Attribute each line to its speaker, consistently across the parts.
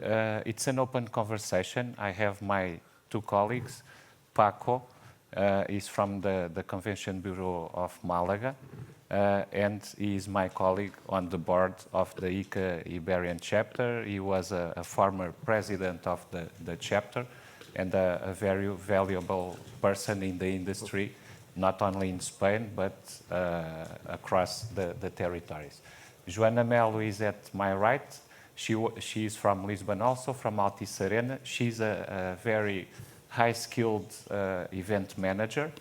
Speaker 1: it's an open conversation. I have my two colleagues. Paco is from the Convention Bureau of Malaga, and he is my colleague on the board of the ICA Iberian chapter. He was a former president of the chapter and a very valuable person in the industry, not only in Spain, but across the territories. Joana Melo is at my right. She is from Lisbon, also from Altice Arena. She's a very high-skilled event manager.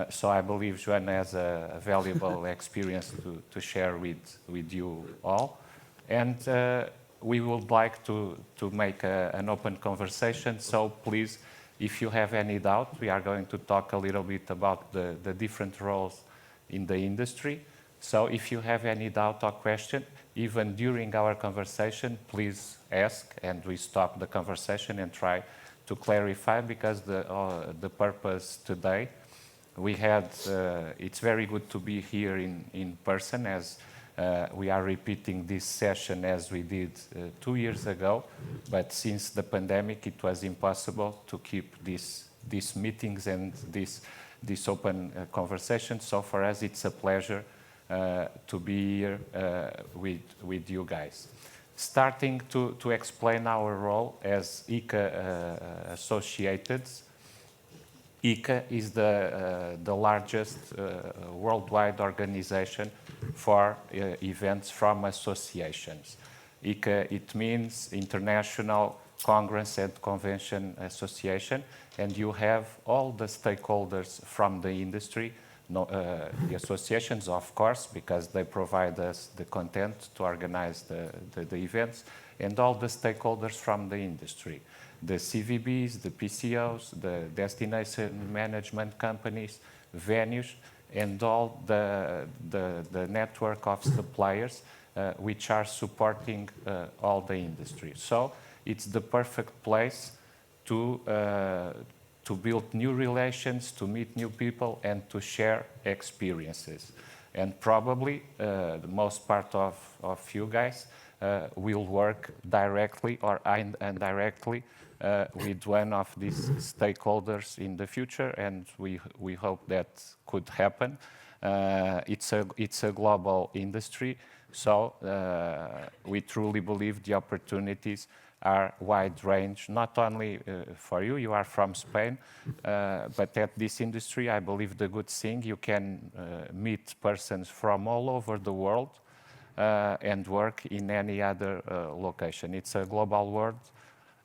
Speaker 1: So I believe Joana has a valuable experience to share with you all. And we would like to make an open conversation. So please, if you have any doubt, we are going to talk a little bit about the different roles in the industry. So if you have any doubt or question, even during our conversation, please ask, and we stop the conversation and try to clarify, because the purpose today, we had, it's very good to be here in person, as we are repeating this session as we did 2 years ago, but since the pandemic, it was impossible to keep these meetings and this open conversation. So for us, it's a pleasure to be here with you guys. Starting to explain our role as ICA Associated. ICA is the largest worldwide organization for events from associations. ICA, it means International Congress and Convention Association, and you have all the stakeholders from the industry, the associations, of course, because they provide us the content to organize the events, and all the stakeholders from the industry, the CVBs, the PCOs, the destination management companies, venues, and all the network of suppliers which are supporting all the industry. So it's the perfect place to build new relations, to meet new people, and to share experiences. And probably the most part of you guys will work directly or indirectly with one of these stakeholders in the future, and we hope that could happen. It's a global industry, so we truly believe the opportunities are wide range, not only for you, you are from Spain, but at this industry, I believe the good thing, you can meet persons from all over the world and work in any other location. It's a global world,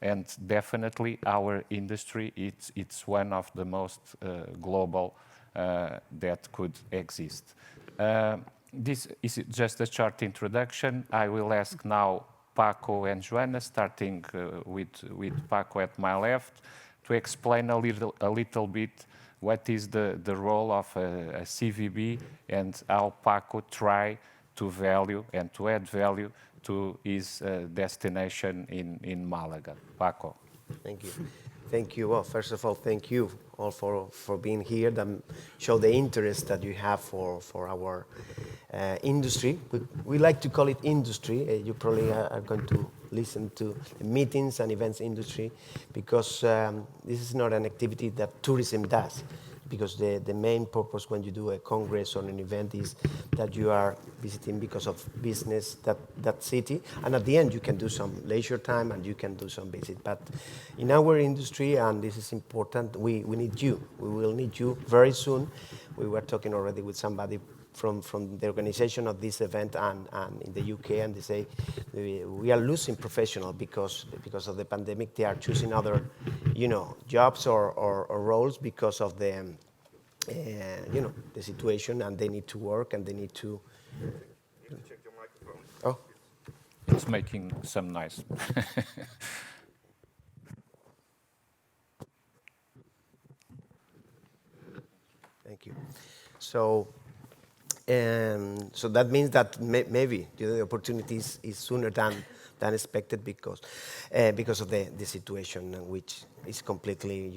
Speaker 1: and definitely our industry, it's one of the most global that could exist. This is just a short introduction. I will ask now Paco and Joana, starting with Paco at my left, to explain a little bit what is the role of a CVB and how Paco try to value and to add value to his destination in Malaga. Paco.
Speaker 2: Thank you. Thank you. Well, first of all, thank you all for being here. That show the interest that you have for our industry. We like to call it industry. You probably are going to listen to the meetings and events industry, because this is not an activity that tourism does. Because the main purpose when you do a congress or an event is that you are visiting because of business that city, and at the end you can do some leisure time and you can do some visit. But in our industry, and this is important, we need you. We will need you very soon. We were talking already with somebody from the organization of this event and in the UK, and they say we are losing professional because of the pandemic. They are choosing other, jobs or roles because of the, the situation, and they need to work and they need to.
Speaker 3: Check your microphone.
Speaker 2: Oh,
Speaker 1: It's making some noise.
Speaker 2: thank you. So that means that maybe the opportunity is sooner than expected because of the situation, which is completely,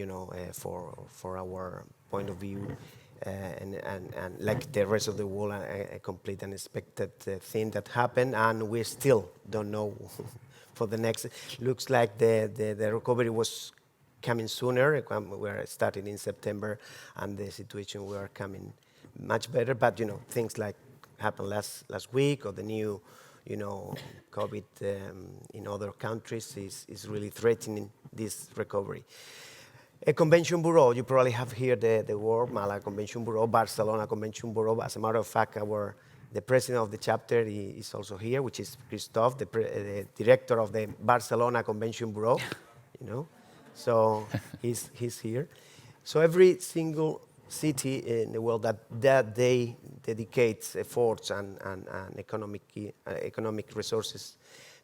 Speaker 2: for our point of view, and like the rest of the world, a complete unexpected thing that happened, and we still don't know for the next. Looks like the recovery was coming sooner. We're starting in September, and the situation we are coming much better. But things like happened last week, or the new, COVID in other countries is really threatening this recovery. A convention bureau, you probably have here the word Malaga Convention Bureau, Barcelona Convention Bureau. As a matter of fact, the president of the chapter is also here, which is Christophe, the director of the Barcelona Convention Bureau. So he's here. So every single city in the world that they dedicates efforts and economic resources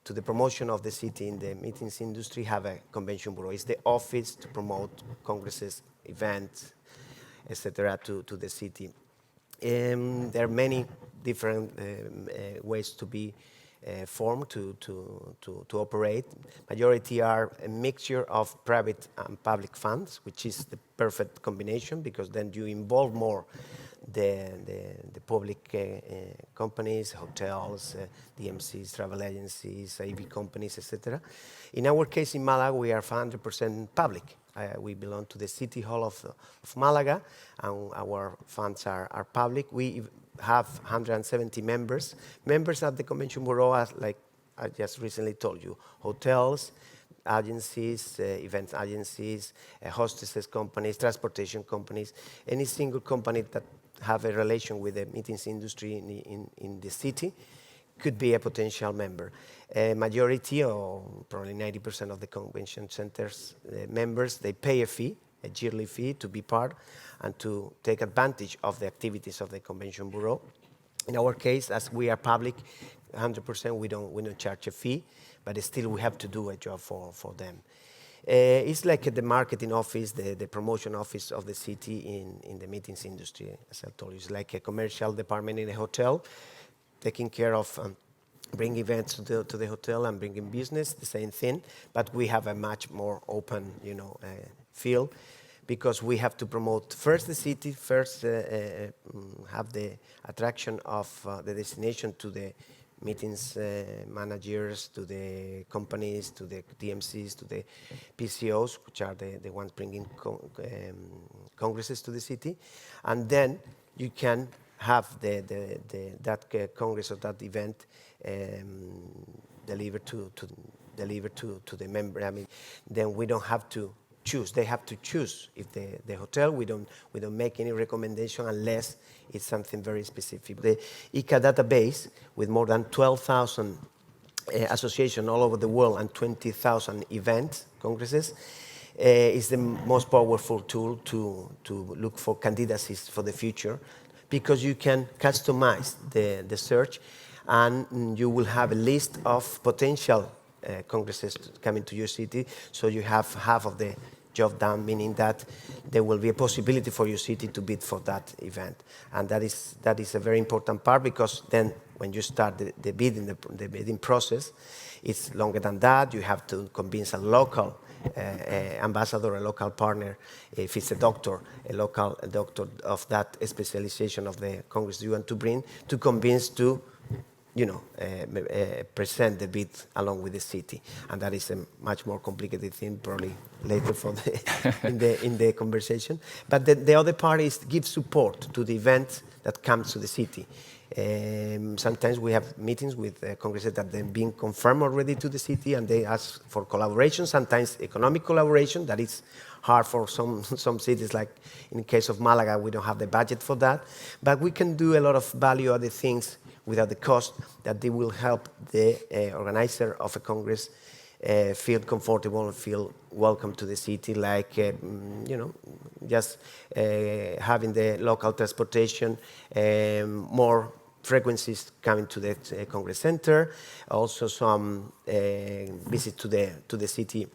Speaker 2: to the promotion of the city in the meetings industry have a convention bureau. It's the office to promote congresses, events, etc. to the city. There are many different ways to be formed to operate. Majority are a mixture of private and public funds, which is the perfect combination, because then you involve more the public companies, hotels, DMCs, travel agencies, AV companies, etc. In our case in Malaga, we are 100% public. We belong to the City Hall of Malaga, and our funds are public. We have 170 members. Members at the Convention Bureau are, like I just recently told you, hotels, agencies, events agencies, hostesses companies, transportation companies, any single company that have a relation with the meetings industry in the city could be a potential member. A majority, or probably 90% of the convention centers members, they pay a fee, a yearly fee, to be part and to take advantage of the activities of the Convention Bureau. In our case, as we are public, 100% we don't charge a fee, but still we have to do a job for them. It's like the marketing office, the promotion office of the city in the meetings industry, as I told you. It's like a commercial department in a hotel, taking care of bringing events to the hotel and bringing business, the same thing, but we have a much more open, feel, because we have to promote first the city, first have the attraction of the destination to the meetings managers, to the companies, to the DMCs, to the PCOs, which are the ones bringing congresses to the city. And then you can have that congress or that event delivered to the member. I mean, then we don't have to choose. They have to choose. If the hotel, we don't make any recommendation unless it's something very specific. The ICA database, with more than 12,000 associations all over the world and 20,000 events, congresses, is the most powerful tool to look for candidacies for the future, because you can customize the search, and you will have a list of potential congresses coming to your city, so you have half of the job done, meaning that there will be a possibility for your city to bid for that event. And that is a very important part, because then when you start the bidding process, it's longer than that. You have to convince a local ambassador, a local partner, if it's a doctor, a local doctor of that specialization of the congress you want to bring, to convince to present the bid along with the city, and that is a much more complicated thing, probably later for in the conversation. But the other part is give support to the events that comes to the city. Sometimes we have meetings with congresses that they've been confirmed already to the city, and they ask for collaboration, sometimes economic collaboration. That is hard for some cities, like in the case of Malaga, we don't have the budget for that. But we can do a lot of value-added things without the cost, that they will help the organizer of a congress feel comfortable and feel welcome to the city, like, just having the local transportation, more frequencies coming to the Congress Center, also some visit to the city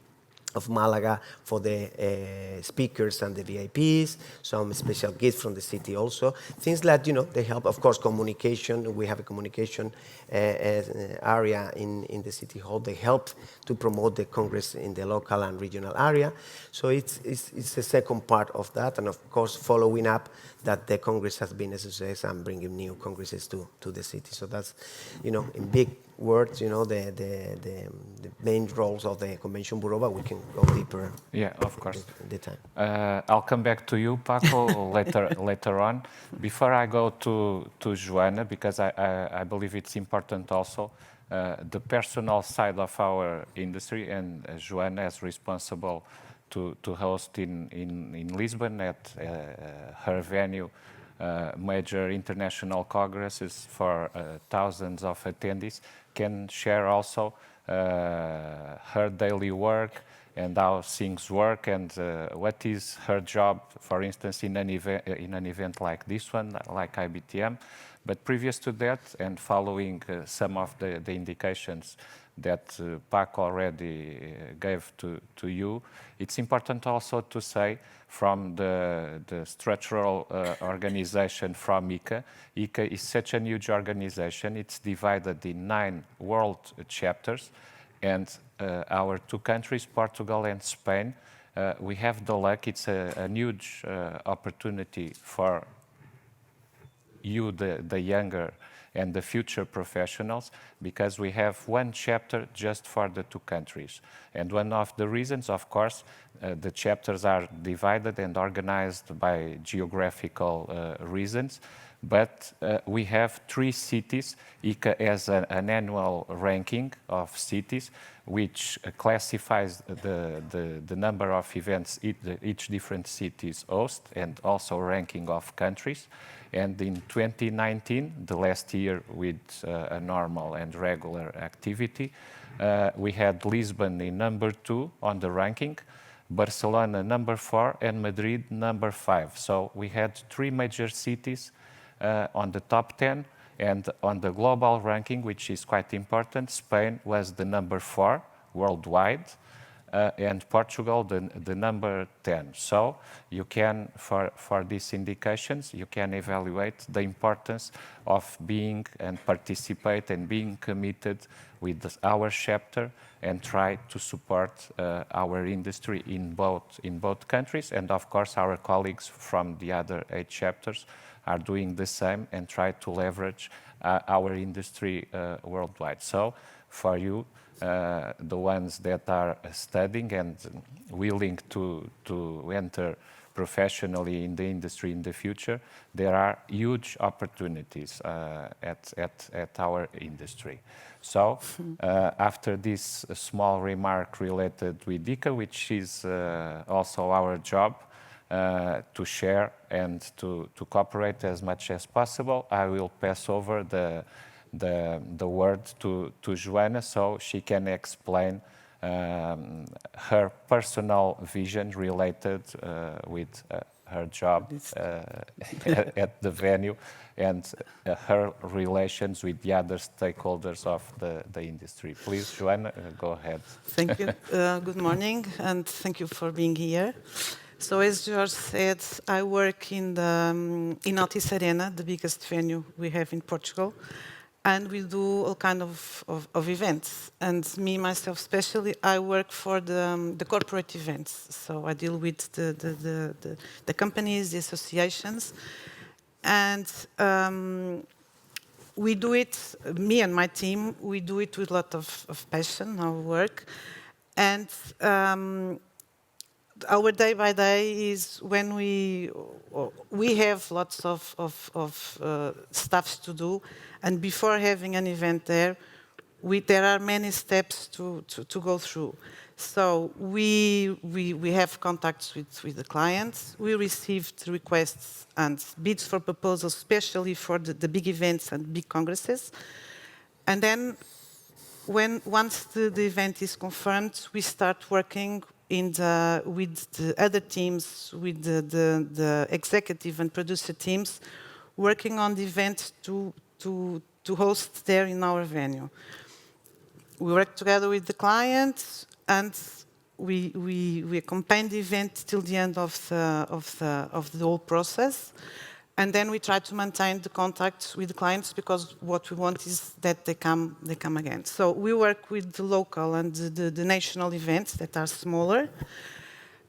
Speaker 2: of Malaga for the speakers and the VIPs, some special gifts from the city also. Things that, they help, of course, communication. We have a communication area in the City Hall. They help to promote the Congress in the local and regional area. So it's the second part of that, and of course, following up that the Congress has been a success and bringing new Congresses to the city. So that's, in big words, the main roles of the Convention Bureau, but we can go deeper
Speaker 1: Yeah, of course.
Speaker 2: in the time.
Speaker 1: I'll come back to you, Paco, later on. Before I go to Joana, because I believe it's important also, the personal side of our industry, and Joana is responsible to host in Lisbon at her venue major international congresses for thousands of attendees, can share also her daily work and how things work, and what is her job, for instance, in an event like this one, like IBTM. But previous to that, and following some of the indications that Paco already gave to you, it's important also to say from the structural organization from ICA. ICA is such a huge organization. It's divided in 9 world chapters, and our 2 countries, Portugal and Spain, we have the luck. It's a huge opportunity for you, the younger and the future professionals, because we have 1 chapter just for the 2 countries. And one of the reasons, of course, the chapters are divided and organized by geographical reasons, but we have 3 cities. ICA has an annual ranking of cities which classifies the number of events each different cities host, and also ranking of countries. And in 2019, the last year with a normal and regular activity, we had Lisbon in number 2 on the ranking, Barcelona number 4, and Madrid number 5. So we had 3 major cities on the top 10, and on the global ranking, which is quite important, Spain was the number 4 worldwide, and Portugal the number 10. So you can, for these indications, you can evaluate the importance of being and participate and being committed with our chapter and try to support our industry in both countries. And of course, our colleagues from the other 8 chapters are doing the same and try to leverage our industry worldwide. So for you, the ones that are studying and willing to enter professionally in the industry in the future, there are huge opportunities at our industry. So after this small remark related with ICA, which is also our job, to share and to cooperate as much as possible, I will pass over the word to Joana, so she can explain her personal vision related with her job at the venue, and her relations with the other stakeholders of the industry. Please, Joana, go ahead.
Speaker 4: Thank you. Good morning, and thank you for being here. So as Jorge said, I work in Altice Arena, the biggest venue we have in Portugal. And we do all kind of events. And me, myself, especially, I work for the corporate events. So I deal with the companies, the associations. And we do it, me and my team, we do it with a lot of passion, our work. And our day by day is when we have lots of stuff to do, and before having an event there are many steps to go through. So we have contacts with the clients. We received requests and bids for proposals, especially for the big events and big congresses. And then once the event is confirmed, we start working with the other teams, with the executive and producer teams, working on the event to host there in our venue. We work together with the client, and we accompany the event till the end of the whole process. And then we try to maintain the contact with the clients, because what we want is that they come again. So we work with the local and the national events that are smaller.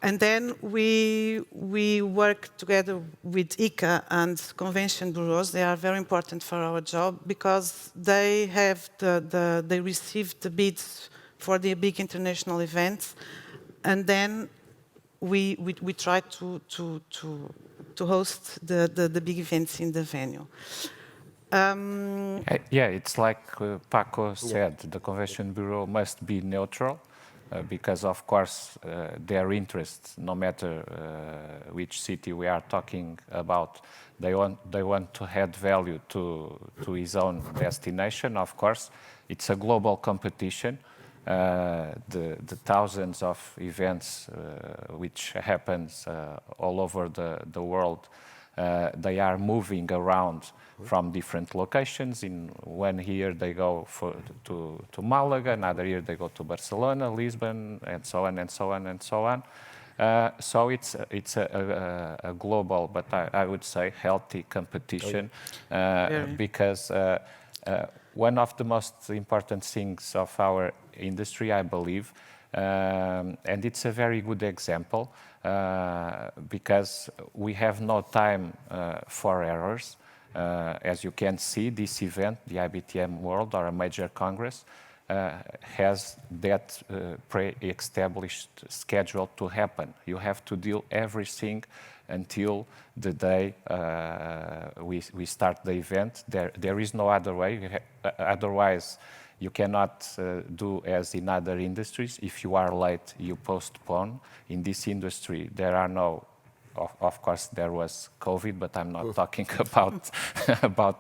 Speaker 4: And then we work together with ICA and convention bureaus. They are very important for our job because they have they receive the bids for the big international events, and then we try to host the big events in the venue.
Speaker 1: Yeah, it's like Paco said, the Convention Bureau must be neutral because, of course, their interests, no matter which city we are talking about, they want to add value to his own destination. Of course, it's a global competition. The thousands of events which happens all over the world, they are moving around from different locations. In one year they go to Malaga, another year they go to Barcelona, Lisbon, and so on and so on and so on. So it's a global, but I would say healthy competition because one of the most important things of our industry, I believe, and it's a very good example because we have no time for errors. As you can see, this event, the IBTM World or a major congress, has that pre-established schedule to happen. You have to deal everything until the day we start the event. There is no other way. Otherwise, you cannot do as in other industries. If you are late, you postpone. In this industry, there are no, of course, there was COVID, but I'm not talking about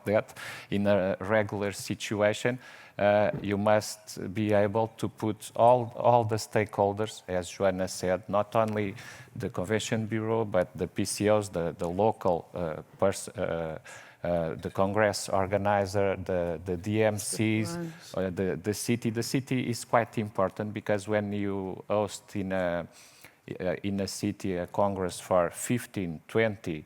Speaker 1: that. In a regular situation, you must be able to put all the stakeholders, as Joanna said, not only the Convention Bureau, but the PCOs, the local the Congress organizer, the DMCs, the city. The city is quite important because when you host in a city a Congress for 15, 20,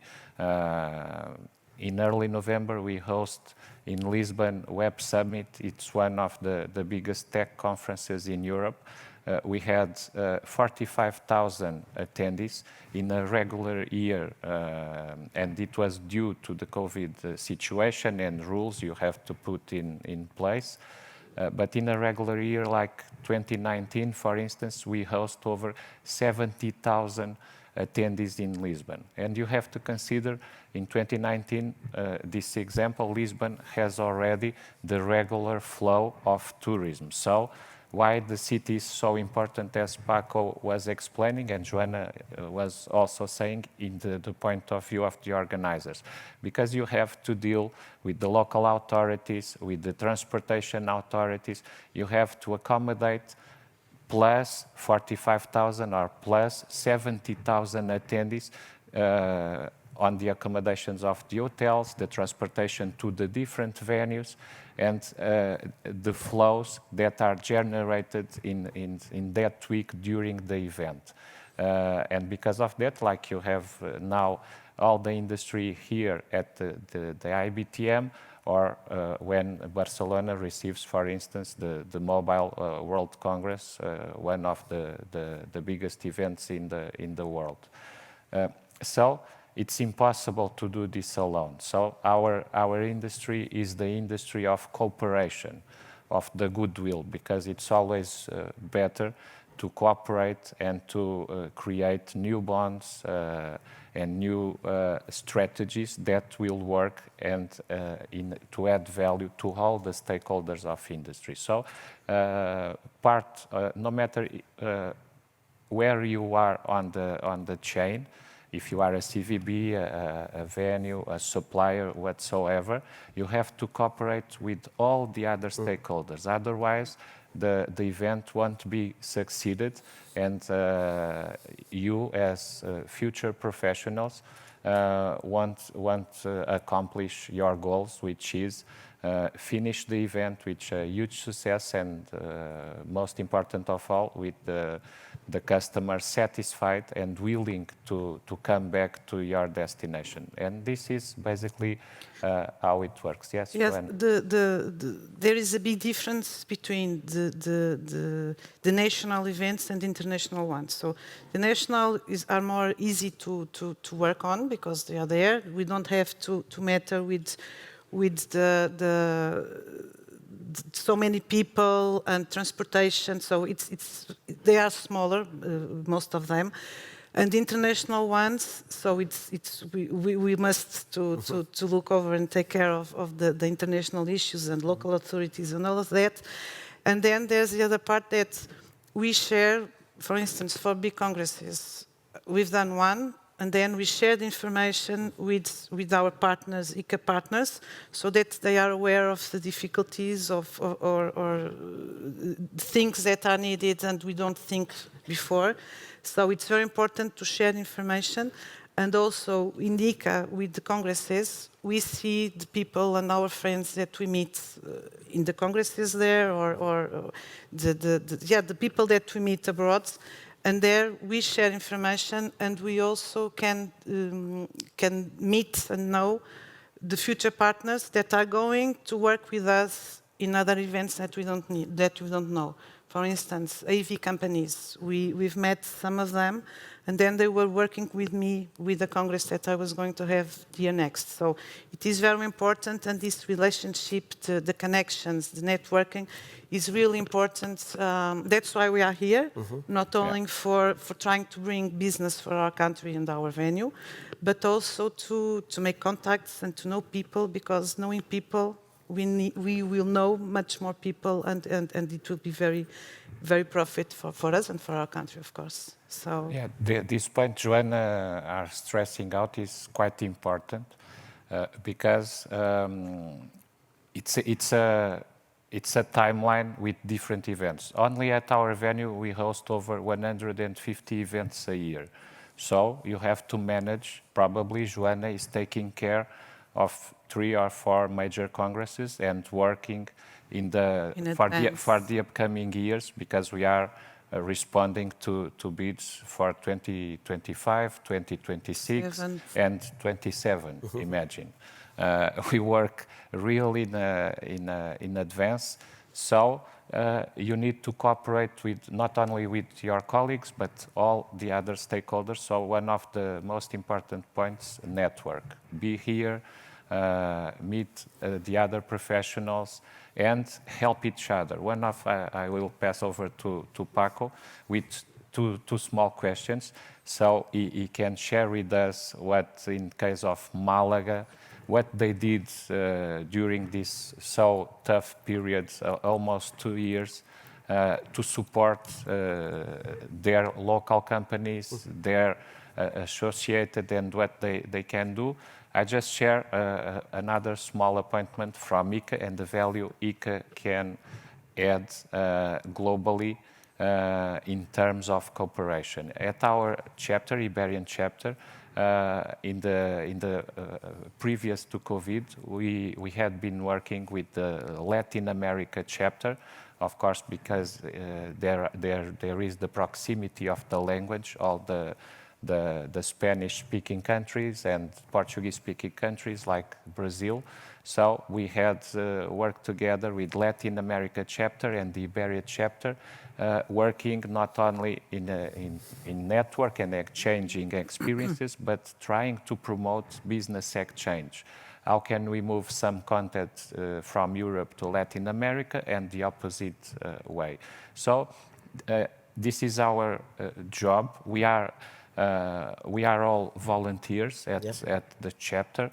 Speaker 1: in early November we host in Lisbon Web Summit. It's one of the biggest tech conferences in Europe. We had 45,000 attendees in a regular year, and it was due to the COVID situation and rules you have to put in place. But in a regular year like 2019, for instance, we host over 70,000 attendees in Lisbon. And you have to consider in 2019, this example, Lisbon has already the regular flow of tourism. So why the city is so important, as Paco was explaining, and Joanna was also saying in the point of view of the organizers. Because you have to deal with the local authorities, with the transportation authorities, you have to accommodate plus 45,000 or plus 70,000 attendees on the accommodations of the hotels, the transportation to the different venues, and the flows that are generated in that week during the event. And because of that, like you have now all the industry here at the IBTM, or when Barcelona receives, for instance, the Mobile World Congress, one of the biggest events in the world. So it's impossible to do this alone. So our industry is the industry of cooperation, of the goodwill, because it's always better to cooperate and to create new bonds and new strategies that will work and to add value to all the stakeholders of industry. So no matter where you are on the chain, if you are a CVB, a venue, a supplier, whatsoever, you have to cooperate with all the other stakeholders. Otherwise, the event won't be succeeded, and you as future professionals won't accomplish your goals, which is finish the event with a huge success and, most important of all, with the customer satisfied and willing to come back to your destination. And this is basically how it works. Yes,
Speaker 4: Yes,
Speaker 1: Joanne?
Speaker 4: there is a big difference between the national events and international ones. So the national are more easy to work on because they are there. We don't have to matter with so many people and transportation. So they are smaller, most of them. And the international ones, so we must to look over and take care of the international issues and local authorities and all of that. And then there's the other part that we share, for instance, for big congresses. We've done one, and then we share the information with our partners, ICA partners, so that they are aware of the difficulties or things that are needed and we don't think before. So it's very important to share information. And also in ICA, with the congresses, we see the people and our friends that we meet in the congresses there, or the people that we meet abroad. And there we share information, and we also can meet and know the future partners that are going to work with us in other events that we don't know. For instance, AV companies. We've met some of them, and then they were working with me with the Congress that I was going to have here next. So it is very important, and this relationship, the connections, the networking is really important. That's why we are here, not only for trying to bring business for our country and our venue, but also to make contacts and to know people, because knowing people, we will know much more people, and it will be very, very profit for us and for our country, of course. So
Speaker 1: yeah, this point Joanna are stressing out is quite important because it's a timeline with different events. Only at our venue we host over 150 events a year. So you have to manage, probably Joanna is taking care of 3 or 4 major congresses and working for the upcoming years, because we are responding to bids for 2025, 2026, and 27. Imagine we work really in advance. So you need to cooperate with not only with your colleagues but all the other stakeholders. So one of the most important points: network. Be here. Meet the other professionals and help each other. I will pass over to Paco with two small questions, so he can share with us what, in case of Malaga, what they did during this so tough period, almost 2 years, to support their local companies, their associated, and what they can do. I just share another small appointment from ICA and the value ICA can add globally in terms of cooperation. At our chapter, Iberian chapter, in the previous to COVID, we had been working with the Latin America chapter, of course, because there is the proximity of the language, all the Spanish-speaking countries and Portuguese-speaking countries like Brazil. So we had worked together with Latin America chapter and the Iberia chapter, working not only in network and exchanging experiences, but trying to promote business exchange. How can we move some content from Europe to Latin America and the opposite way? So this is our job. We are all volunteers at the chapter.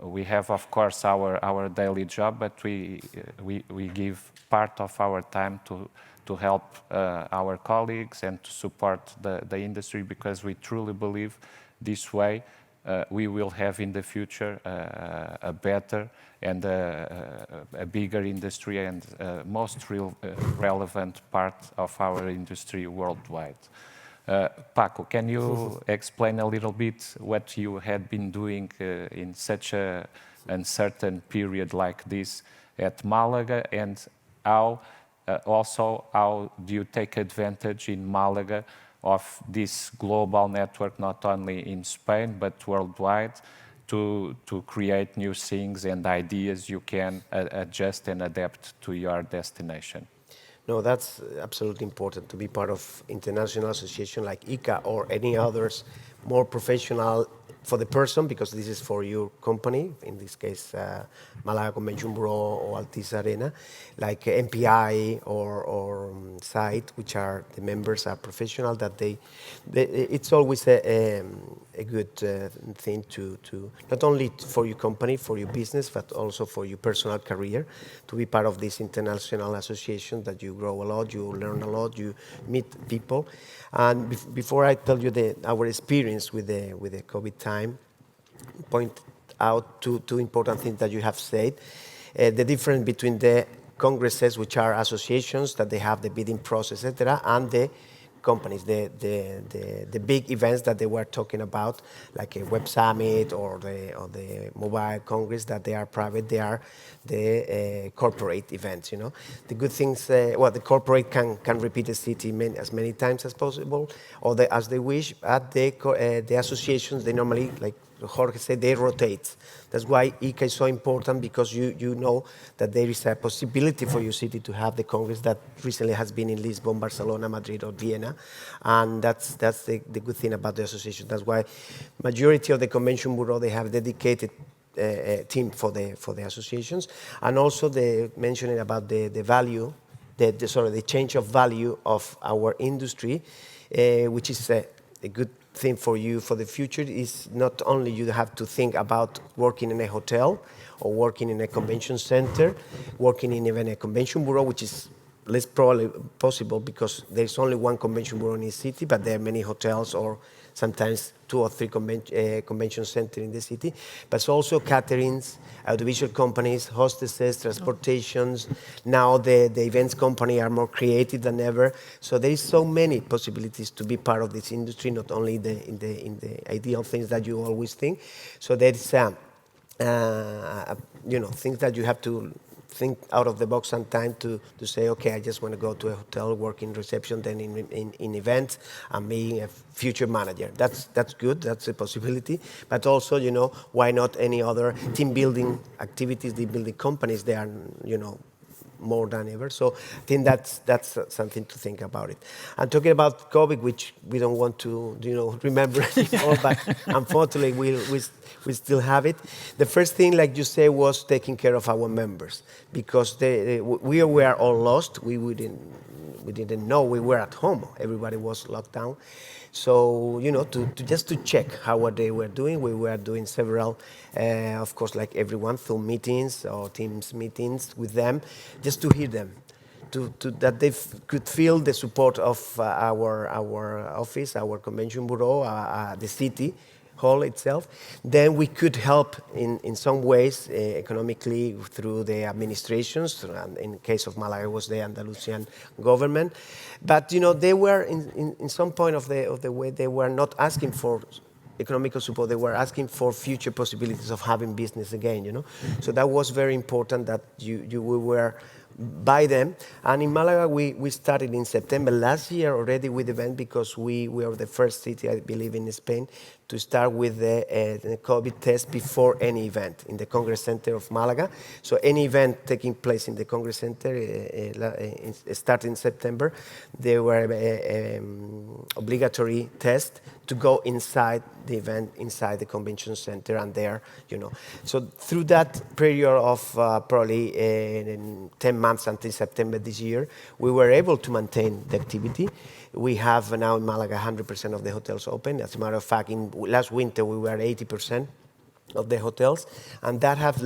Speaker 1: We have, of course, our daily job, but we give part of our time to help our colleagues and to support the industry, because we truly believe this way we will have in the future a better and a bigger industry and most relevant part of our industry worldwide. Paco, can you explain a little bit what you had been doing in such a uncertain period like this at Malaga, and how also how do you take advantage in Malaga of this global network, not only in Spain but worldwide, to create new things and ideas you can adjust and adapt to your destination?
Speaker 2: No, that's absolutely important to be part of international association like ICA or any others, more professional for the person, because this is for your company, in this case, Malaga Convention Bureau or Altice Arena, like MPI or SITE, which are the members are professional, that it's always a good thing to not only for your company, for your business, but also for your personal career, to be part of this international association, that you grow a lot, you learn a lot, you meet people. And before I tell you our experience with the COVID time, point out two important things that you have said. The difference between the congresses, which are associations that they have the bidding process, etc., and the companies, the big events that they were talking about, like a web summit or the mobile congress, that they are private, they are the corporate events. The good things, the corporate can repeat the city as many times as possible, or as they wish. At the associations, they normally, like Jorge said, they rotate. That's why ICA is so important, because you know that there is a possibility for your city to have the Congress that recently has been in Lisbon, Barcelona, Madrid, or Vienna. And that's the good thing about the association. That's why majority of the Convention Bureau, they have dedicated team for the associations. And also the mentioning about the value, the change of value of our industry, which is a good thing for you for the future. Is not only you have to think about working in a hotel or working in a convention center, working in even a convention bureau, which is less probably possible because there's only one convention bureau in the city, but there are many hotels or sometimes 2 or 3 convention centers in the city, but it's also caterings, audiovisual companies, hostesses, transportations. Now the events company are more creative than ever. So there is so many possibilities to be part of this industry, not only in the ideal things that you always think. So there is things that you have to think out of the box sometimes to say, okay, I just want to go to a hotel, work in reception, then in events, and being a future manager. That's good, that's a possibility. But also, why not any other team building activities, team building companies, they are, more than ever. So I think that's something to think about it. And talking about COVID, which we don't want to remember anymore, but unfortunately we still have it. The first thing, like you say, was taking care of our members, because we were all lost. We didn't know, we were at home. Everybody was locked down. So, just to check how they were doing, we were doing several, of course, like everyone, Zoom meetings or Teams meetings with them, just to hear them, that they could feel the support of our office, our convention bureau, the city hall itself. Then we could help in some ways economically through the administrations. In case of Malaga, it was the Andalusian government. But they were in some point of the way, they were not asking for economical support. They were asking for future possibilities of having business again. So that was very important that we were by them. And in Malaga, we started in September last year already with the event, because we were the first city, I believe, in Spain to start with the COVID test before any event in the Congress Center of Malaga. So any event taking place in the Congress Center, starting in September, there were obligatory test to go inside the event, inside the convention center, and there, So through that period of probably 10 months until September this year, we were able to maintain the activity. We have now in Malaga 100% of the hotels open. As a matter of fact, in last winter we were at 80% of the hotels, and that have,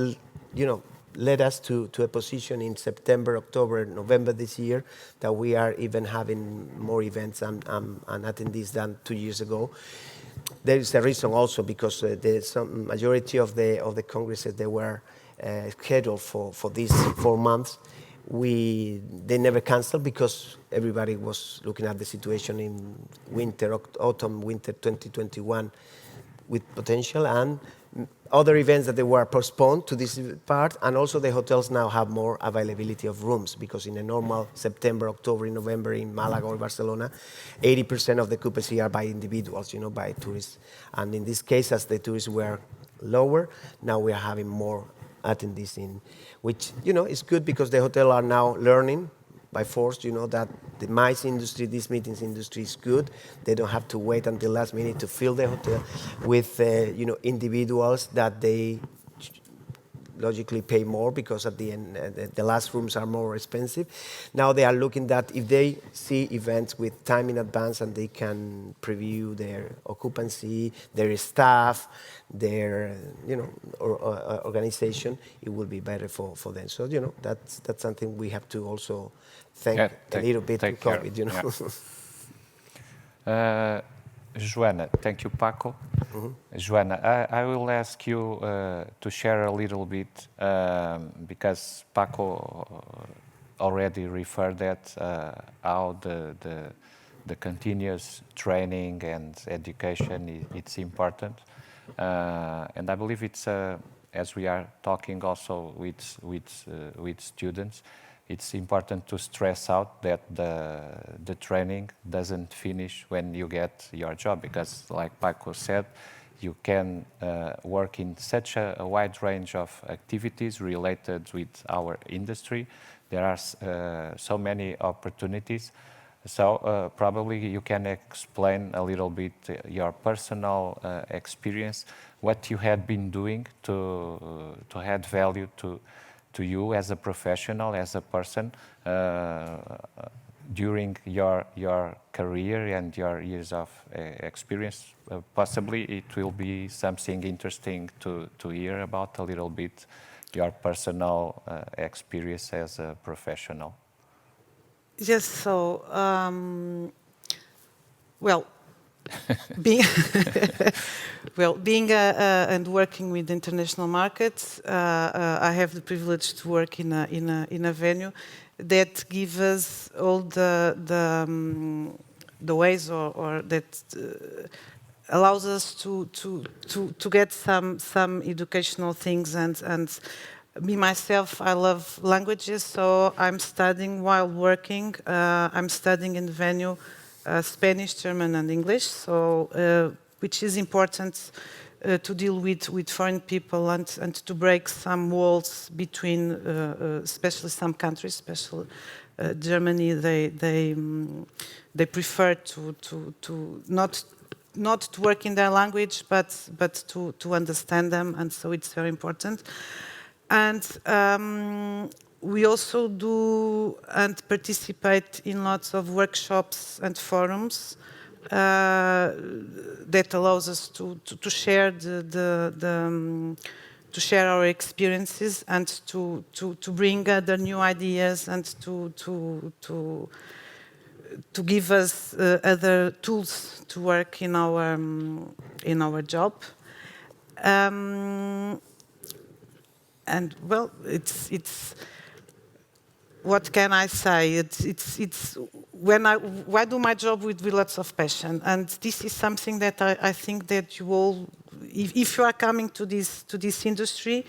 Speaker 2: led us to a position in September, October, November this year that we are even having more events and attendees than 2 years ago. There is a reason also, because some majority of the congresses, they were scheduled for these 4 months. They never canceled, because everybody was looking at the situation in autumn, winter 2021 with potential, and other events that they were postponed to this part, and also the hotels now have more availability of rooms, because in a normal September, October, November in Malaga or Barcelona, 80% of the occupancy are by individuals, by tourists. And in this case, as the tourists were lower, now we are having more attendees in, which, is good, because the hotel are now learning by force, that the MICE industry, this meetings industry is good. They don't have to wait until last minute to fill the hotel with, individuals that they logically pay more, because at the end, the last rooms are more expensive. Now they are looking that if they see events with time in advance, and they can preview their occupancy, their staff, their, organization, it will be better for them. So, that's something we have to also thank a little bit to COVID,
Speaker 1: Joana, thank you, Paco. Joana, I will ask you to share a little bit, because Paco already referred that how the continuous training and education it's important, and I believe it's as we are talking also with students. It's important to stress out that the training doesn't finish when you get your job, because, like Paco said, you can work in such a wide range of activities related with our industry. There are so many opportunities. So probably you can explain a little bit your personal experience, what you had been doing to add value to you as a professional, as a person, during your career and your years of experience. Possibly it will be something interesting to hear about a little bit, your personal experience as a professional.
Speaker 4: Yes, so, well, being, being and working with international markets, I have the privilege to work in a venue that gives us all the ways, or that allows us to get some educational things. And me myself, I love languages, so I'm studying while working. I'm studying in the venue Spanish, German, and English, so which is important to deal with foreign people, and to break some walls between, especially some countries, especially Germany. They prefer to not to work in their language, but to understand them, and so it's very important. And we also do and participate in lots of workshops and forums that allows us to share to share our experiences, and to bring other new ideas, and to give us other tools to work in our job. And well, it's what can I say? It's when I do my job with lots of passion, and this is something that I think that you all, if you are coming to this industry,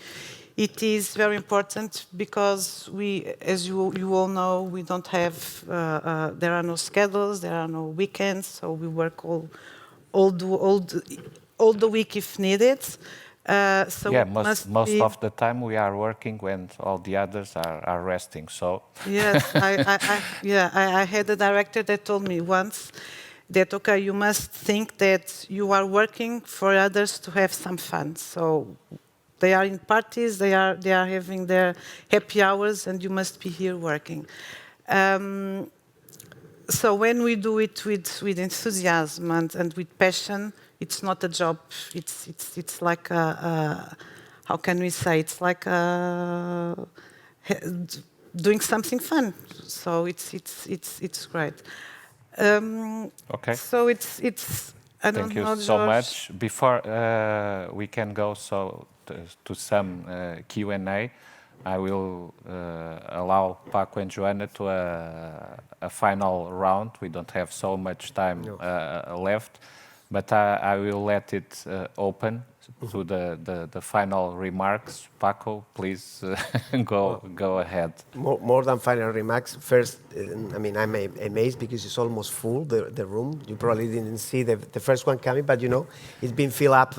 Speaker 4: it is very important, because we, as you all know, we don't have there are no schedules, there are no weekends, so we work all the week if needed. So
Speaker 1: yeah, most of the time we are working when all the others are resting. So
Speaker 4: yes, I had a director that told me once that, okay, you must think that you are working for others to have some fun. So they are in parties, they are having their happy hours, and you must be here working. So when we do it with enthusiasm and with passion, it's not a job. It's like how can we say? It's like doing something fun. So it's great.
Speaker 1: okay.
Speaker 4: So it's. I don't
Speaker 1: Thank you
Speaker 4: know,
Speaker 1: so
Speaker 4: Jorge.
Speaker 1: much. Before we can go to some Q&A, I will allow Paco and Joana to a final round. We don't have so much time left, but I will let it open to the final remarks. Paco, please go ahead.
Speaker 2: More than final remarks. First, I mean, I'm amazed because it's almost full, the room. You probably didn't see the first one coming, but you know, it's been filled up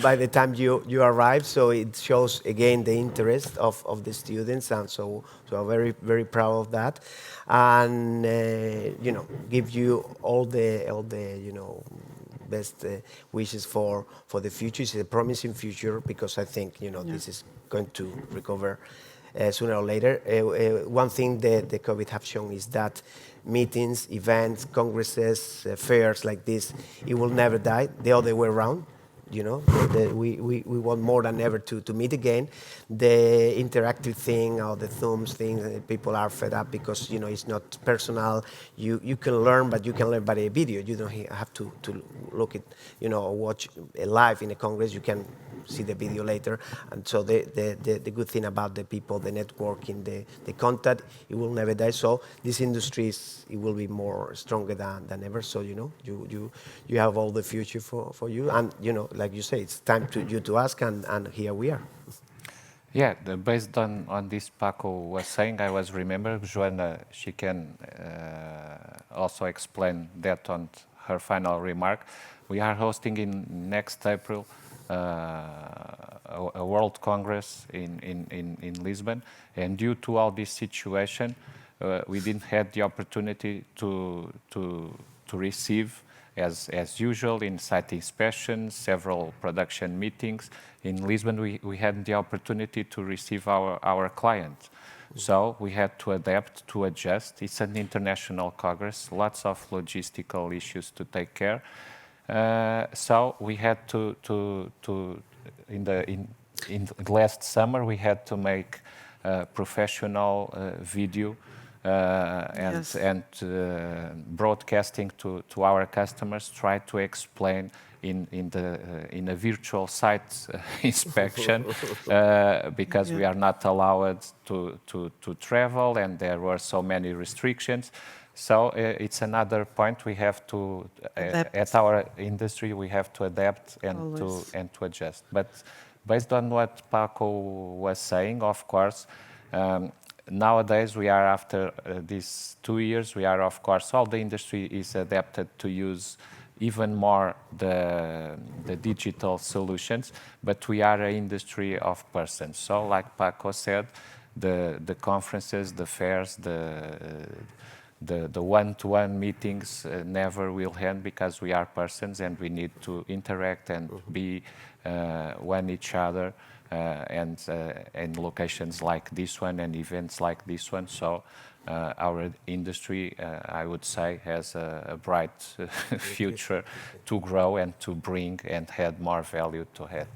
Speaker 2: by the time you arrived. So it shows again the interest of the students, and so I'm very, very proud of that. And you know, give you all the you know, best wishes for the future. It's a promising future because I think, you know, this is going to recover sooner or later. One thing that the COVID have shown is that meetings, events, congresses, fairs like this, it will never die. The other way around. You know, we want more than ever to meet again. The interactive thing or the Zooms thing, people are fed up because, you know, it's not personal. You can learn, but you can learn by a video. You don't have to look at, you know, watch live in a Congress. You can see the video later. And so the good thing about the people, the networking, the contact, it will never die. So this industry it will be more stronger than ever. So, you know, you have all the future for you. And, you know, like you say, it's time to ask, and here we are.
Speaker 1: Yeah, based on this Paco was saying, I was remember Joana, she can also explain that on her final remark. We are hosting in next April a World Congress in Lisbon, and due to all this situation, we didn't have the opportunity to receive, as usual, in site inspections, several production meetings. In Lisbon, we had the opportunity to receive our clients. So we had to adapt, to adjust. It's an international congress, lots of logistical issues to take care. So we had to in last summer, we had to make professional video and broadcasting to our customers, try to explain in a virtual site inspection because we are not allowed to travel, and there were so many restrictions. So it's another point we have to at our industry we have to adapt and to adjust. But based on what Paco was saying, of course. Nowadays, we are after these 2 years, we are, of course, all the industry is adapted to use even more the digital solutions, but we are an industry of persons. So, like Paco said, the conferences, the fairs, the one-to-one meetings never will end because we are persons and we need to interact and be one each other. And locations like this one and events like this one. So our industry, I would say, has a bright future to grow and to bring and add more value to it.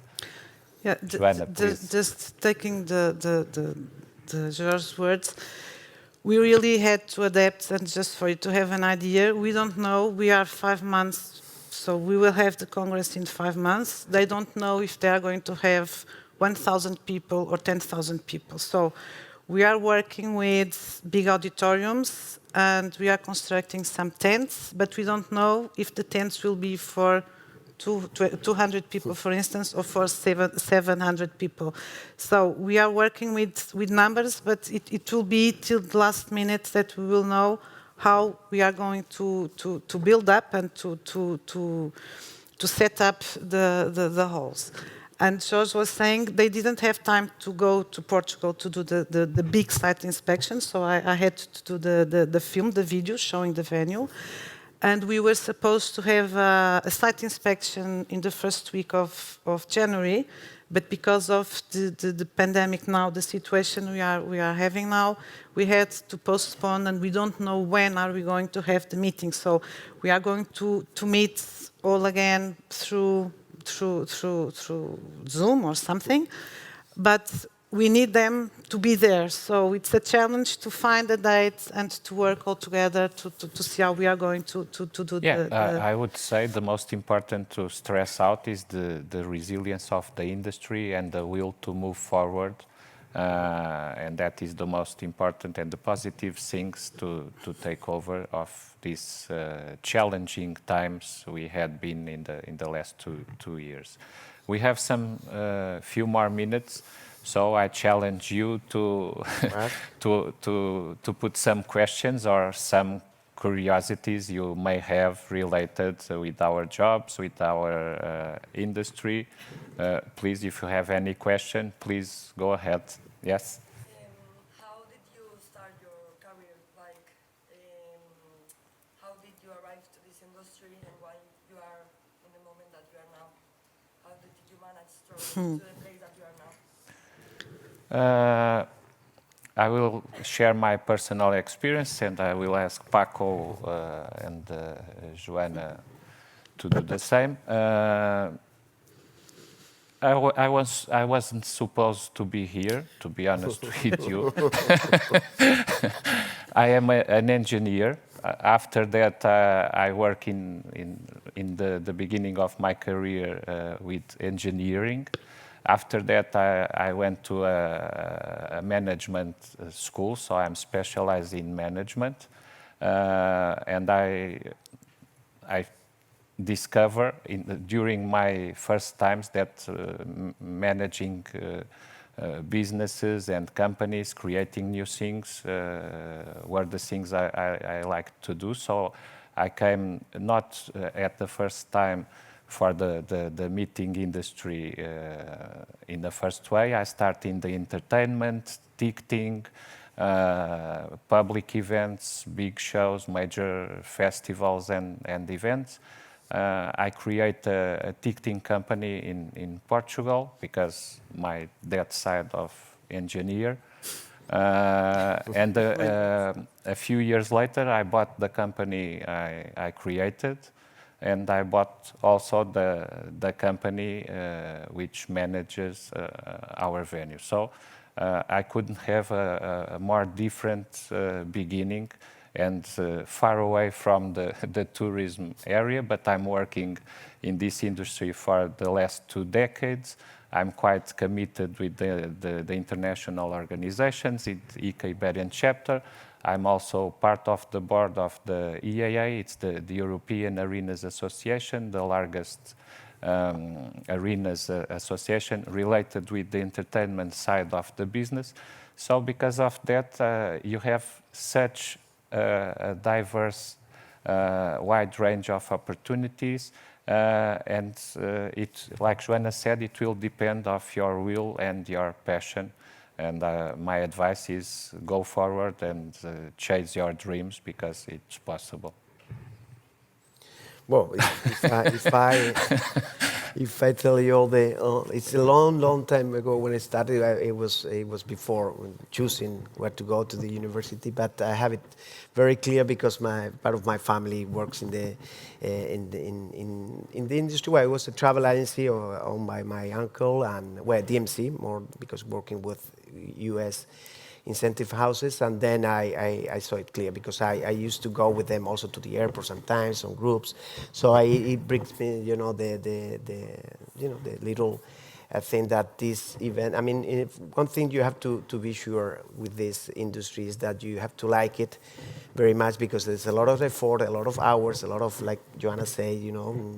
Speaker 4: Yeah,
Speaker 1: Joana,
Speaker 4: just taking the Jorge's words, we really had to adapt. And just for you to have an idea, we don't know. We are 5 months, so we will have the Congress in 5 months. They don't know if they are going to have 1,000 people or 10,000 people. So we are working with big auditoriums and we are constructing some tents, but we don't know if the tents will be for 200 people, for instance, or for 700 people. So we are working with numbers, but it will be till the last minute that we will know how we are going to build up and to set up the halls. And Jorge was saying they didn't have time to go to Portugal to do the big site inspection, so I had to do the film, the video showing the venue. And we were supposed to have a site inspection in the first week of January, but because of the pandemic now, the situation we are having now, we had to postpone, and we don't know when are we going to have the meeting. So we are going to meet all again through Zoom or something, but we need them to be there. So it's a challenge to find a date and to work all together to see how we are going to do
Speaker 1: I would say the most important to stress out is the resilience of the industry and the will to move forward. And that is the most important and the positive things to take over of these challenging times we had been in the last two years. We have some few more minutes, so I challenge you to to put some questions or some curiosities you may have related with our jobs, with our industry. Please, if you have any question, please go ahead. Yes.
Speaker 5: How did you start your career? Like, how did you arrive to this industry and why you are in the moment that you are now? How did you manage to the place that you are now?
Speaker 1: I will share my personal experience, and I will ask Paco and Joana to do the same. I wasn't supposed to be here, to be honest with you. I am an engineer. After that, I work in the beginning of my career with engineering. After that, I went to a management school, so I'm specialized in management. And I discover during my first times that managing businesses and companies, creating new things, were the things I like to do. So I came not at the first time for the meeting industry in the first way. I started in the entertainment, ticketing, public events, big shows, major festivals and events. I create a ticketing company in Portugal because my dad side of engineer. And a few years later, I bought the company I created, and I bought also the company which manages our venue. So I couldn't have a more different beginning and far away from the tourism area, but I'm working in this industry for the last 2 decades. I'm quite committed with the international organizations, the ICA Iberian chapter. I'm also part of the board of the EAA. It's the European Arenas Association, the largest arenas association related with the entertainment side of the business. So because of that, you have such a diverse, wide range of opportunities. And it, like Joana said, it will depend of your will and your passion. And my advice is go forward and chase your dreams because it's possible.
Speaker 2: Well, if I tell you it's a long time ago when I started. It was before choosing where to go to the university. But I have it very clear because part of my family works in the industry. I was a travel agency owned by my uncle and DMC more because working with U.S. incentive houses, and then I saw it clear because I used to go with them also to the airport sometimes on groups. So it brings me, the little thing that this event. I mean, one thing you have to be sure with this industry is that you have to like it very much because there's a lot of effort, a lot of hours, a lot of, like Joanna say,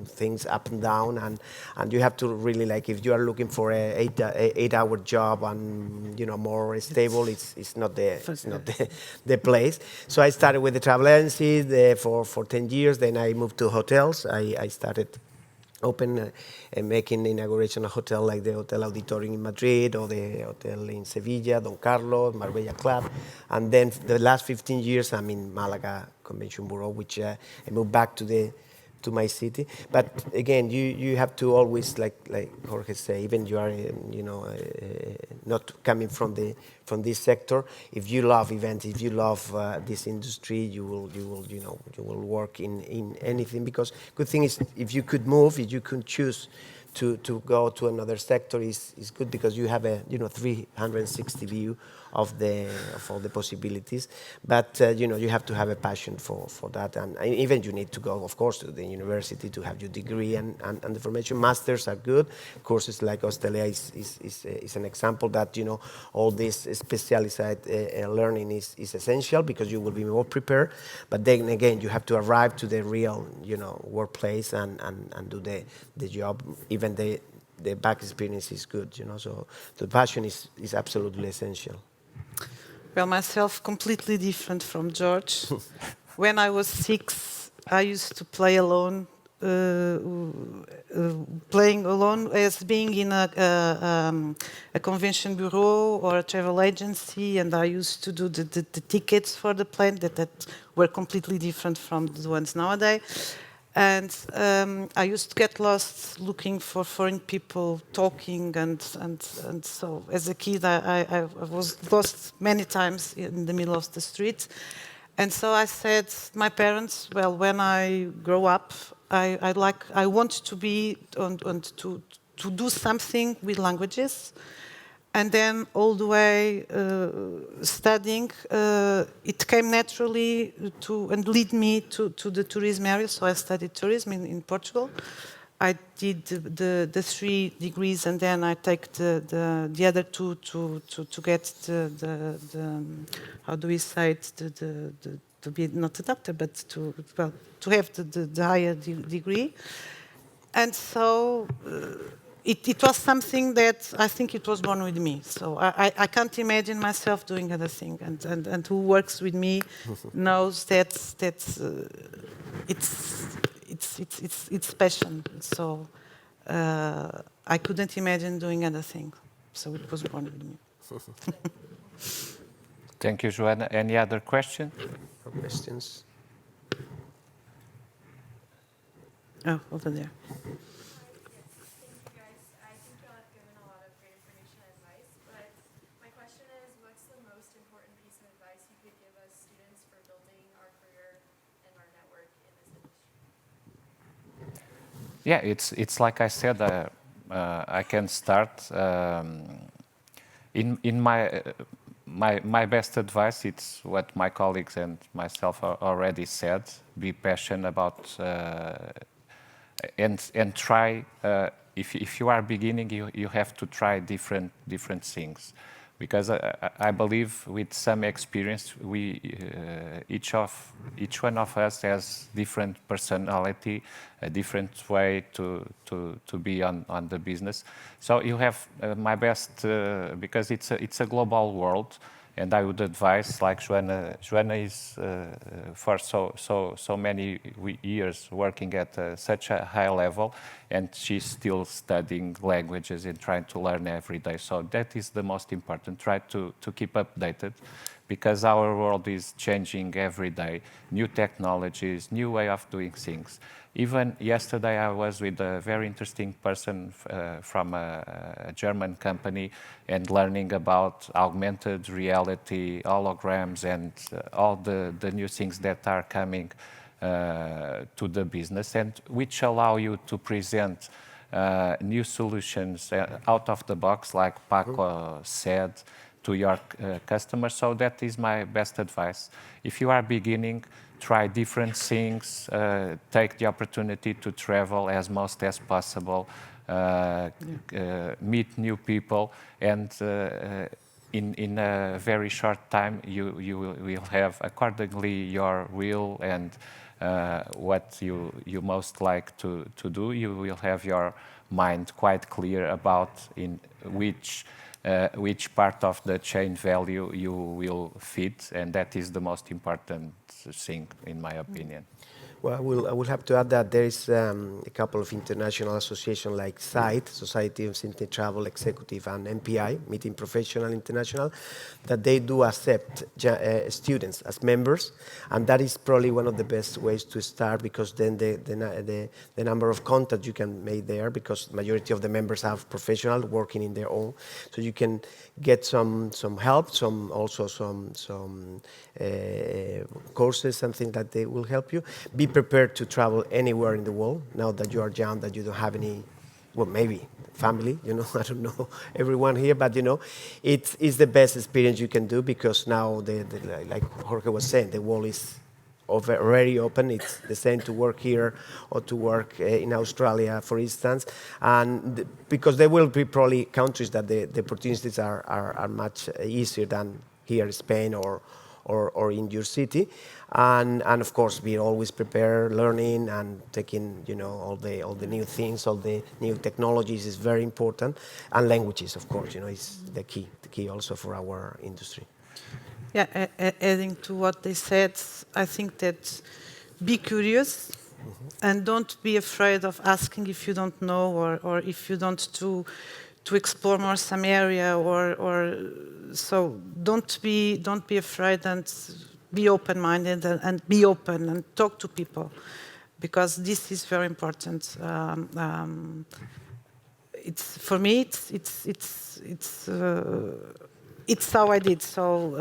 Speaker 2: things up and down, and you have to really like. If you are looking for a 8-hour job and more stable, it's not the place. So I started with the travel agency for 10 years. Then I moved to hotels. I started making inauguration of hotel like the Hotel Auditorium in Madrid or the hotel in Sevilla, Don Carlos, Marbella Club. And then the last 15 years I'm in Malaga Convention Bureau, which I moved back to my city. But again, you have to always, like Jorge say, even you are not coming from this sector. If you love events, if you love this industry, you will work in anything. Because good thing is if you could move, if you could choose to go to another sector is good because you have a 360 view of all the possibilities. But you have to have a passion for that, and even you need to go, of course, to the university to have your degree and the formation. Masters are good. Courses like Australia is an example that all this specialized learning is essential because you will be more prepared. But then again, you have to arrive to the real workplace and do the job. Even the back experience is good, so the passion is absolutely essential.
Speaker 4: Well, myself, completely different from George. When I was 6, I used to play alone, playing alone as being in a convention bureau or a travel agency, and I used to do the tickets for the plane that were completely different from the ones nowadays. And I used to get lost looking for foreign people talking, and so as a kid I was lost many times in the middle of the street. And so I said to my parents, well, when I grow up, I want to be to do something with languages. And then all the way studying, it came naturally and lead me to the tourism area. So I studied tourism in Portugal. I did the 3 degrees, and then I take the other 2 to get the how do we say it, to be not a doctor, but to have the higher degree. And so it was something that I think it was born with me. So I can't imagine myself doing other thing. And who works with me knows that it's passion. So I couldn't imagine doing other thing. So it was born with me.
Speaker 1: Thank you, Joanna. Any other question?
Speaker 2: No questions?
Speaker 4: Oh, over there.
Speaker 1: Yeah, it's like I said. I can start. In my best advice, it's what my colleagues and myself already said. Be passionate about and try. If you are beginning, you have to try different things, because I believe with some experience, each one of us has different personality, a different way to be on the business. So you have my best, because it's a global world, and I would advise, like Joanna is for so many years working at such a high level, and she's still studying languages and trying to learn every day. So that is the most important. Try to keep updated, because our world is changing every day. New technologies, new way of doing things. Even yesterday, I was with a very interesting person from a German company, and learning about augmented reality, holograms, and all the new things that are coming to the business, and which allow you to present new solutions out of the box, like Paco said, to your customers. So that is my best advice. If you are beginning, try different things, take the opportunity to travel as much as possible, meet new people, and in a very short time you will have accordingly your will and what you most like to do. You will have your mind quite clear about in which part of the chain value you will fit, and that is the most important thing, in my opinion.
Speaker 2: Well, I will have to add that there is a couple of international associations like SITE, Society of Sydney Travel Executive, and MPI, Meeting Professional International, that they do accept students as members, and that is probably one of the best ways to start, because then the number of contacts you can make there, because majority of the members have professionals working in their own, so you can get some help, also some courses, something that they will help you. Be prepared to travel anywhere in the world now that you are young, that you don't have any, well, maybe family, I don't know everyone here, but it's the best experience you can do, because now like Jorge was saying, the world is already open. It's the same to work here or to work in Australia, for instance, and because there will be probably countries that the opportunities are much easier than here, Spain or or in your city. And of course, we always prepare learning and taking, all the new things, all the new technologies is very important. And languages, of course, is the key also for our industry.
Speaker 4: Yeah, adding to what they said, I think that be curious and don't be afraid of asking if you don't know or if you don't to explore more some area or so don't be afraid and be open-minded and be open and talk to people because this is very important. It's for me. It's how I did. So,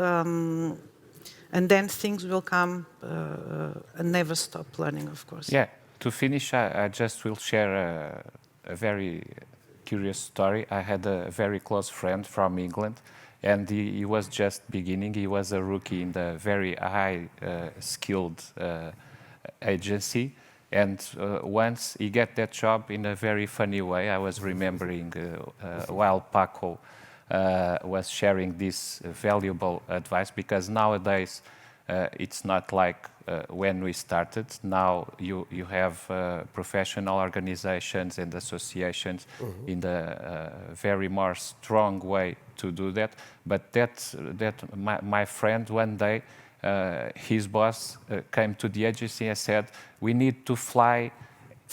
Speaker 4: and then things will come and never stop learning, of course.
Speaker 1: Yeah. To finish, I just will share a very curious story. I had a very close friend from England, and he was just beginning. He was a rookie in the very high skilled agency. And once he got that job in a very funny way, I was remembering while Paco was sharing this valuable advice, because nowadays it's not like when we started. Now you have professional organizations and associations in the very more strong way to do that. But that my friend one day, his boss came to the agency and said, "We need to fly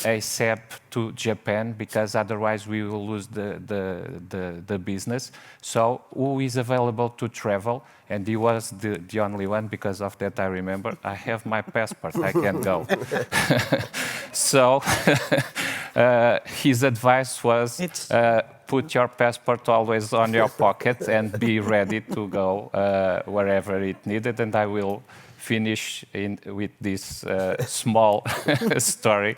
Speaker 1: ASAP to Japan because otherwise we will lose the business. So who is available to travel?" And he was the only one. Because of that, I remember, I have my passport, I can go. So his advice was, put your passport always on your pocket and be ready to go wherever it needed. And I will finish with this small story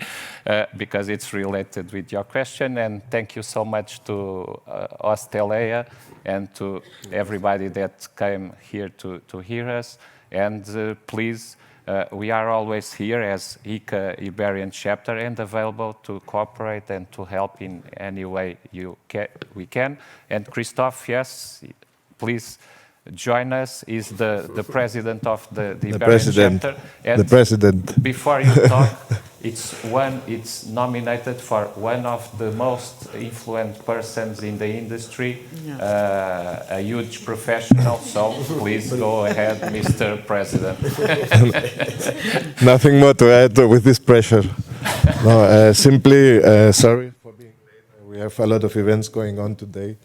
Speaker 1: because it's related with your question. And thank you so much to Ostelea and to everybody that came here to hear us. And please, we are always here as ICA Iberian chapter and available to cooperate and to help in any way we can. And Christophe, yes, please join us. Is the president of the Iberian chapter. And
Speaker 6: the president.
Speaker 1: Before you talk, it's nominated for one of the most influent persons in the industry, a huge professional. So please go ahead, Mr. President.
Speaker 6: Nothing more to add with this pressure. No, simply sorry for being late. We have a lot of events going on today.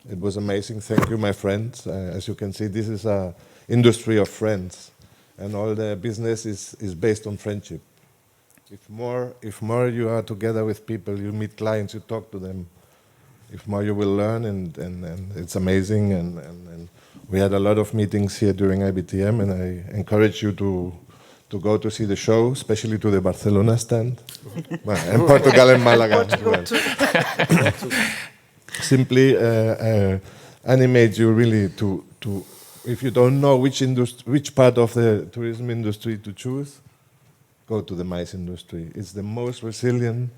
Speaker 6: It was amazing. Thank you, my friends. As you can see, this is an industry of friends, and all the business is based on friendship. If more you are together with people, you meet clients, you talk to them, if more you will learn, and it's amazing. And we had a lot of meetings here during IBTM, and I encourage you to go to see the show, especially to the Barcelona stand, and Portugal and Malaga as well. Simply animate you really to if you don't know which part of the tourism industry to choose, go to the MICE industry. It's the most resilient,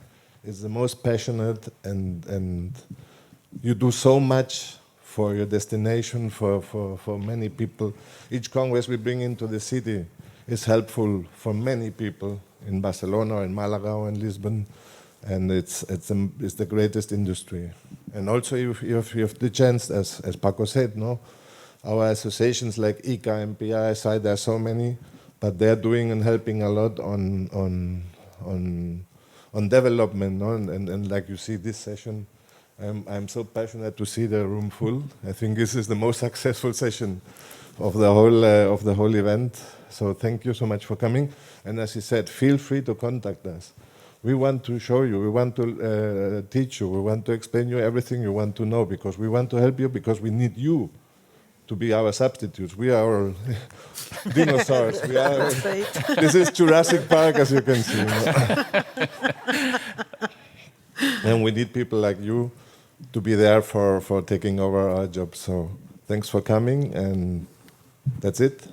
Speaker 6: it's the most passionate, and you do so much for your destination, for many people. Each congress we bring into the city is helpful for many people in Barcelona or in Malaga or in Lisbon. And it's the greatest industry. And also you have the chance, as Paco said, no? Our associations like ICA and PISI, there are so many, but they're doing and helping a lot on development, no? And like you see this session, I'm so passionate to see the room full. I think this is the most successful session of the whole event. So thank you so much for coming. And as he said, feel free to contact us. We want to show you, we want to teach you, we want to explain you everything you want to know, because we want to help you, because we need you to be our substitutes. We are our dinosaurs. This is Jurassic Park, as you can see. And we need people like you to be there for taking over our job. So thanks for coming, and that's it.